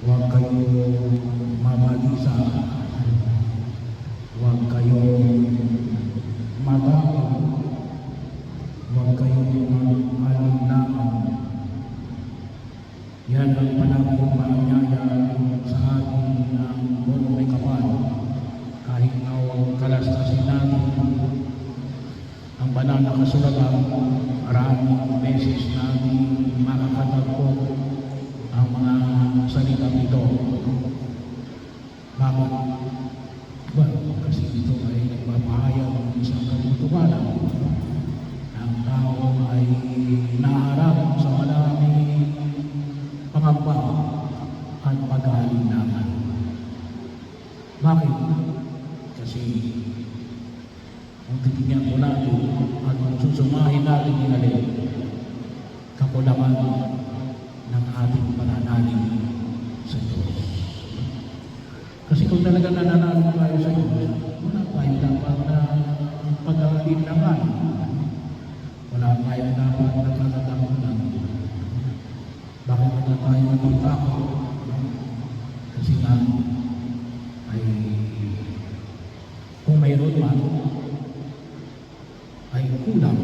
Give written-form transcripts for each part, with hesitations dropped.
Huwag kayong mabalisa, huwag kayong magawin, huwag kayong malinlangan. Yan ang panahong maanyaya sa atin ng buong may kapal. Kahit na kalastasin natin ang banal na kasulatan, maraming beses natin makakatagpo ang mga salitang ito. Bakit? Well, kasi ito ay nagpapahayag ng isang katotohanan. Ang tao ay naharap sa maraming pangamba at pag-aalinlangan. Bakit? Kasi kung titignan po natin at kung susumahin natin yung alin, kakulangan ng ating pananalig sa Diyos. Kasi kung talagang nananalig tayo sa Diyos, wala tayo dapat na pag-aalinlangan. Wala tayo dapat na katatakutan. Bakit wala tayo natatakot? Kasi nga ay kung mayroon man ay kulang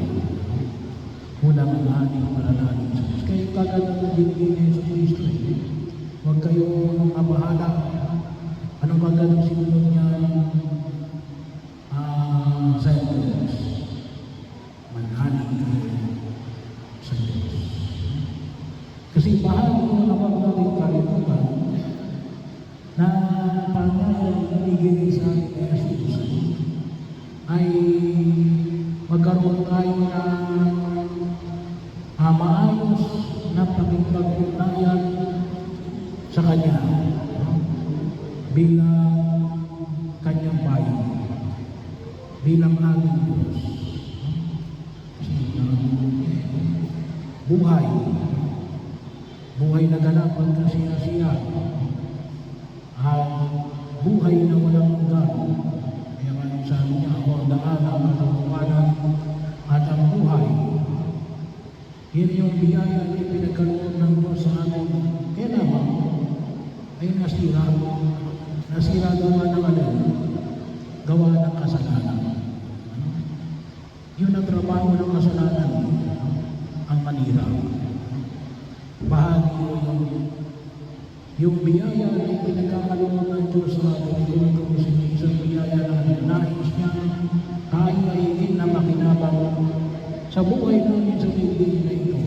ang ating pananalig sa Diyos. Kaya kagad ang binigay ni Jesus Cristo, huwag kayong mabahala. Anong kagad ang sinunod niya sa Diyos? Manalig kayo sa Diyos. Kasi bahagi mo na huwag natin kalimutan na pangyayang binigay sa ating Jesus ay magkaroon tayo ng maayos na pakikipag-ugnayan sa Kanya bilang Kanyang bayan, bilang ating Diyos. Buhay na ganap ang kasiya-siya, at buhay na walang hanggan. Kaya nga sabi niya, ako ang daan, ang katotohanan at ang buhay. Yan yung biyaya na pinagkaroon ng Diyos sa atin. Kaya naman ay nasira gawa ng alin, gawa ng kasalanan. Yun ang trabaho ng kasalanan, ang manira. Bahagi yung biyaya na pinagkakaroon ng Diyos sa atin, yung isang biyaya na nais niya tayo ay hindi na makinabang sa buhay namin sa bibig na ito.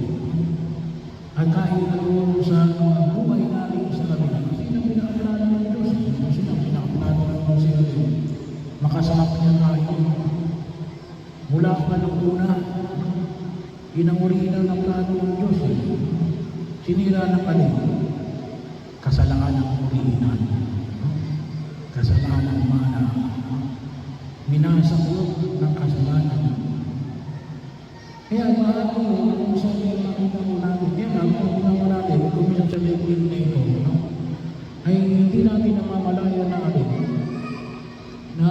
At kahit nagawin sa buhay namin sa kabila. Kasi ang pinakaplano ng Diyos, kasi ang pinakaplano ng Diyos ito, makasama niya tayo. Mula pa ng una, inangurihan ng plano ng Diyos. Sinira ng alin? Kasalanan ng uriinan. Kasalanan mana. Minasagot ng kasalanan. Kaya mahal ko, kung sabi ang makita mo natin, yan ang ginawa natin, kung minsan sa Biblia na ito, ay hindi natin namamalaya na alin, na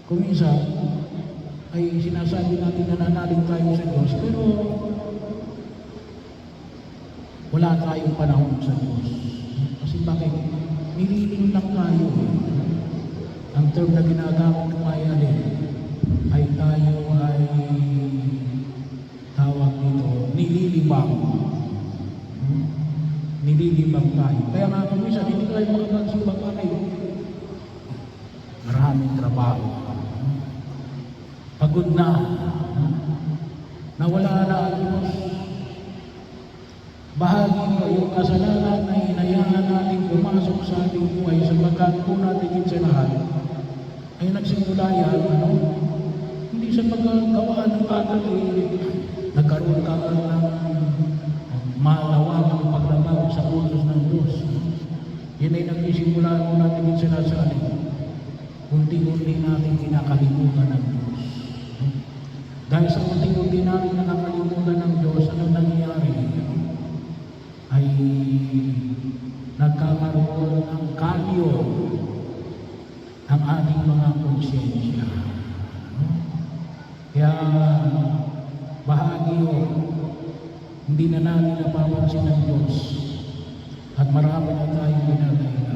kung minsan, ay sinasabi natin na nanalig tayo sa Diyos, pero wala tayong panahon sa Diyos. Kasi bakit? Nililing lang tayo. Ang term na ginagamit ng alin, ay tayo ay tawag nito, nililibang. Nililibang tayo. Kaya nga kung minsan, hindi tayo makakagsibang tayo. Maraming trabaho. Pagod na. Nawala na ang Diyos. Bahagi yung kasalanan na hinayaan natin pumasok sa ating buhay sapagkat kung natin sa lahat ay nagsimula yan, hindi sa paggawa ng kagad, nagkaroon kagad ng malawakang paglabaw sa utos ng Diyos. Yan ay nagsisimula kung natin sinasabi. Unti-unti natin kinakalimutan ng Diyos. Dahil sa unti-unti natin nakakalimutan ng Diyos, ano nangyayari? Ay nagkakaroon ng kalyo ang ating mga konsyensya. Kaya bahagi yun, hindi na natin napapansin ng Diyos. At marami na tayong ginagawa.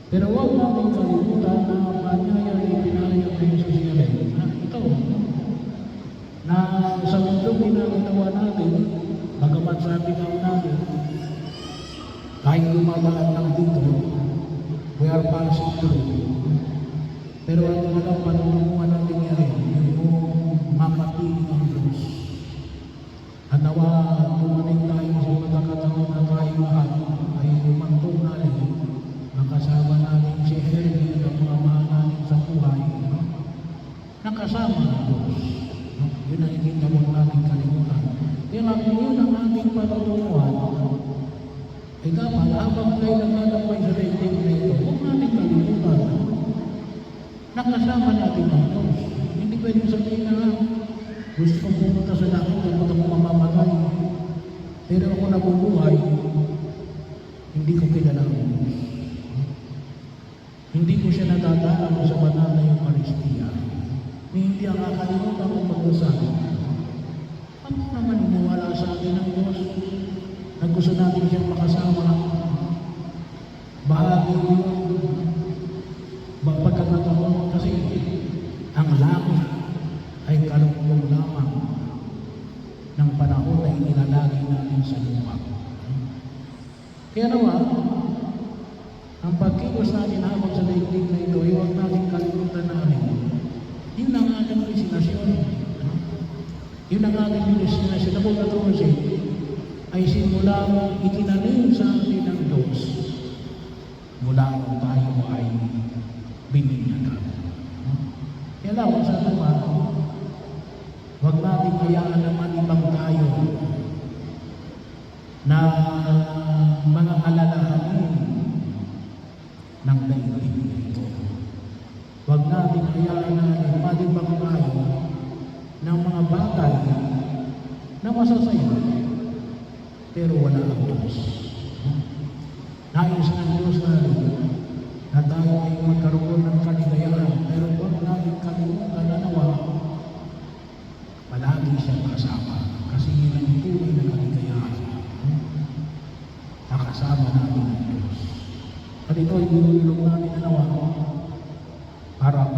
Pero huwag natin kalimutan na panyaya ay pinahayag ng Jesus na ito, na sa mundong ginagawa natin, bagamat sabi nga natin, kahit dumadaan lang dito, we are passing through. Pero ang talagang panunungan natin yan, yung makapiling ang Diyos. At nawa, tumaning tayo sa pagkakataon na tayo lahat ay umantong natin, nakasama natin si Hermie at ang mga mahal natin sa buhay, nakasama ng Diyos. Yun ang hindi na huwag natin kalimutan. Kaya kung yun ang ating patutunguhan, ay dapat habang tayo naglalakbay sa daigdig na ito, huwag natin kalimutan. Nakasama natin ang Diyos. Hindi pwedeng sabihin na gusto kong pumunta sa langit, dapat ako mamamatay. Pero ako nabubuhay, hindi ko kilala ang Diyos. Hindi ko siya natatalang sa banal na Eucharistia. Hindi ang kakalimutan kong magdasal. Ano naman iniwala sa atin ng Diyos na gusto natin siyang makasama? Bahagi yun, pagkakataon kasi ang langit ay kalungkong lamang ng panahon na inilalagay natin sa lupa. Kaya naman, ang pagkilos natin habang sa daigdig na ito, huwag natin kalimutan natin. Yun ang ating destinasyon. Yun ang ating destinasyon. Ako natusin ay simulang itinanim sa atin ng Diyos mula nung tayo ay bininyagan. Kaya lang, sa naman, huwag natin hayaan naman ibang tayo na mga alalahanin ng daigdig nito. Huwag natin hayaan na madibang tayo ng mga bagay na masasaya, pero wala ang Diyos. Nais ng Diyos na tayo ay magkaroon ng kaligayahan, pero huwag natin kalimutan na nawa, palagi siyang kasama. Kasi yun ang tunay na kaligayahan. Nakasama natin ang Diyos. At ito ay binulong natin na nawa para